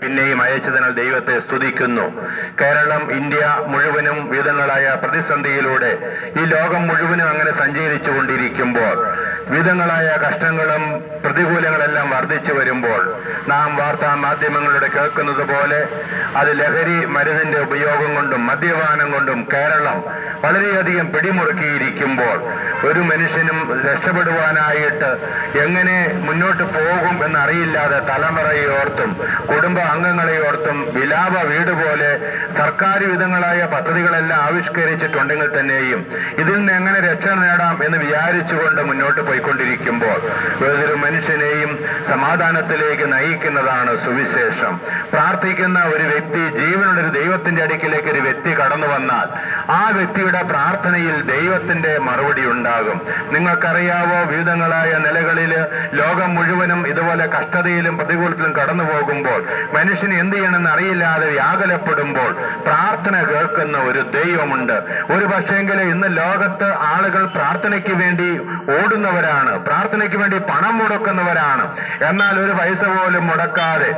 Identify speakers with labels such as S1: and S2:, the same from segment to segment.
S1: പിന്നെയും അയച്ചതിനാൽ ദൈവത്തെ സ്തുതിക്കുന്നു. കേരളം, ഇന്ത്യ മുഴുവനും വിവിധങ്ങളായ പ്രതിസന്ധിയിലൂടെ ഈ ലോകം മുഴുവനും അങ്ങനെ സഞ്ചരിച്ചു കൊണ്ടിരിക്കുമ്പോൾ വിവിധങ്ങളായ കഷ്ടങ്ങളും പ്രതികൂലങ്ങളെല്ലാം വർദ്ധിച്ചു വരുമ്പോൾ നാം വാർത്താ മാധ്യമങ്ങളുടെ കേൾക്കുന്നത് പോലെ അത് ലഹരി മരുന്നിന്റെ ഉപയോഗം കൊണ്ടും മദ്യപാനം കൊണ്ടും കേരളം വളരെയധികം പിടിമുറുക്കിയിരിക്കുമ്പോൾ ഒരു മനുഷ്യനും രക്ഷപ്പെടുവാനായിട്ട് എങ്ങനെ മുന്നോട്ട് പോകും എന്നറിയില്ലാതെ തലമുറയോർത്തും കുടുംബ അംഗങ്ങളെ ഓർത്തും വിലാപ വീട് പോലെ സർക്കാർ വിധങ്ങളായ പദ്ധതികളെല്ലാം ആവിഷ്കരിച്ചിട്ടുണ്ടെങ്കിൽ തന്നെയും ഇതിൽ നിന്ന് എങ്ങനെ രക്ഷ നേടാം എന്ന് വിചാരിച്ചുകൊണ്ട് മുന്നോട്ട് പോയിക്കൊണ്ടിരിക്കുമ്പോൾ ഏതൊരു മനുഷ്യനെയും സമാധാനത്തിലേക്ക് നയിക്കുന്നതാണ് സുവിശേഷം. പ്രാർത്ഥിക്കുന്ന ഒരു വ്യക്തി, ജീവനുള്ള ഒരു ദൈവത്തിന്റെ അടുക്കിലേക്ക് ഒരു വ്യക്തി കടന്നു വന്നാൽ ആ വ്യക്തിയുടെ പ്രാർത്ഥനയിൽ ദൈവത്തിന്റെ മറുപടി ഉണ്ടാകും. നിങ്ങൾക്കറിയാവോ, വിവിധങ്ങളായ നിലകളിൽ ലോകം മുഴുവനും ഇതുപോലെ കഷ്ടതയിലും പ്രതികൂലത്തിലും കടന്നു പോകുമ്പോൾ മനുഷ്യന് എന്ത് ചെയ്യണമെന്ന് അറിയില്ലാതെ വ്യാകുലപ്പെടുമ്പോൾ പ്രാർത്ഥന കേൾക്കുന്ന ഒരു ദൈവമുണ്ട്. ഒരു പക്ഷേങ്കിൽ ഇന്ന് ലോകത്ത് ആളുകൾ പ്രാർത്ഥനയ്ക്ക് വേണ്ടി ഓടുന്നവരാണ്, പ്രാർത്ഥനയ്ക്ക് വേണ്ടി പണം മുടക്കുന്നവരാണ്. എന്നാൽ ഒരു പൈസ പോലും മുടക്കാതെ,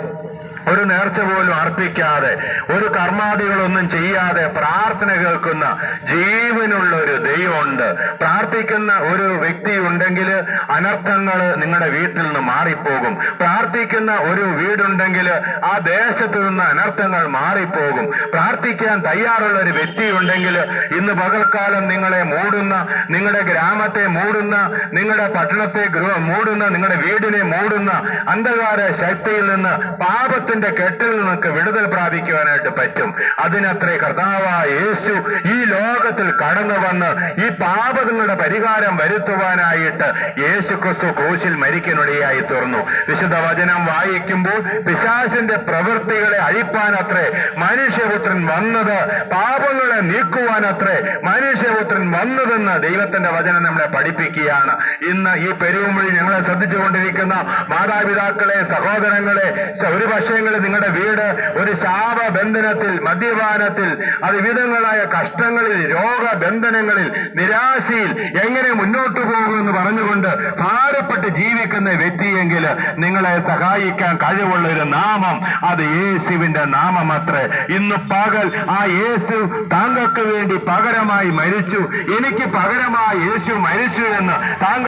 S1: ഒരു നേർച്ച പോലും അർപ്പിക്കാതെ, ഒരു കർമാദികളൊന്നും ചെയ്യാതെ പ്രാർത്ഥന കേൾക്കുന്ന ജീവനുള്ള ഒരു ദൈവമുണ്ട്. പ്രാർത്ഥിക്കുന്ന ഒരു വ്യക്തി ഉണ്ടെങ്കിൽ അനർത്ഥങ്ങൾ നിങ്ങളുടെ വീട്ടിൽ നിന്ന് മാറിപ്പോകും. പ്രാർത്ഥിക്കുന്ന ഒരു വീടുണ്ടെങ്കിൽ ആ ദേശത്ത് നിന്ന് അനർത്ഥങ്ങൾ മാറിപ്പോകും. പ്രാർത്ഥിക്കാൻ തയ്യാറുള്ള ഒരു വ്യക്തി ഉണ്ടെങ്കിൽ ഇന്ന് പകൽക്കാലം നിങ്ങളെ മൂടുന്ന, നിങ്ങളുടെ ഗ്രാമത്തെ മൂടുന്ന, നിങ്ങളുടെ പട്ടണത്തെ മൂടുന്ന, നിങ്ങളുടെ വീടിനെ മൂടുന്ന അന്ധകാര ശക്തിയിൽ നിന്ന്, പാപത്തിന്റെ കെട്ടിൽ നിന്നൊക്കെ വിടുതൽ പ്രാപിക്കുവാനായിട്ട് പറ്റും. അതിനത്രേ കർത്താവായ യേശു ഈ ലോകത്തിൽ കടന്നു വന്ന് ഈ പാപങ്ങളുടെ പരിഹാരം വരുത്തുവാനായിട്ട് യേശു ക്രിസ്തു ക്രൂശിൽ മരിക്കാനിടയായി തീർന്നു. വിശുദ്ധ വചനം വായിക്കുമ്പോൾ പിശാചിന്റെ പ്രവൃത്തികളെ അഴിപ്പാനത്രേ മനുഷ്യപുത്രൻ വന്നത്, പാപങ്ങളെ നീക്കുവാനത്രേ മനുഷ്യപുത്രൻ വന്നതെന്ന് ദൈവത്തിന്റെ വചനം നമ്മളെ പഠിപ്പിക്കുകയാണ്. ഇന്ന് ഈ പെരുവുമൊഴി ഞങ്ങളെ ശ്രദ്ധിച്ചുകൊണ്ടിരിക്കുന്ന മാതാപിതാക്കളെ, സഹോദരങ്ങളെ, ഒരു പക്ഷേങ്ങളിൽ നിങ്ങളുടെ വീട് ഒരു ശാപബന്ധനത്തിൽ, മദ്യപാനത്തിൽ, അത് വിധങ്ങളായ കഷ്ടങ്ങളിൽ, രോഗബന്ധനങ്ങളിൽ, നിരാശയിൽ എങ്ങനെ മുന്നോട്ട് പോകുമെന്ന് പറഞ്ഞുകൊണ്ട് ഭാരപ്പെട്ട് ജീവിക്കുന്ന വ്യക്തിയെങ്കിൽ നിങ്ങളെ സഹായിക്കാൻ കഴിവുള്ള ഒരു നാമം, അത് യേശുവിന്റെ നാമം അത്രേ. ഇന്ന് പകൽ ആ യേശു താങ്കൾക്ക് വേണ്ടി പകരമായി മരിച്ചു, എനിക്ക് പകരമായി യേശു മരിച്ചു എന്ന് താങ്കൾ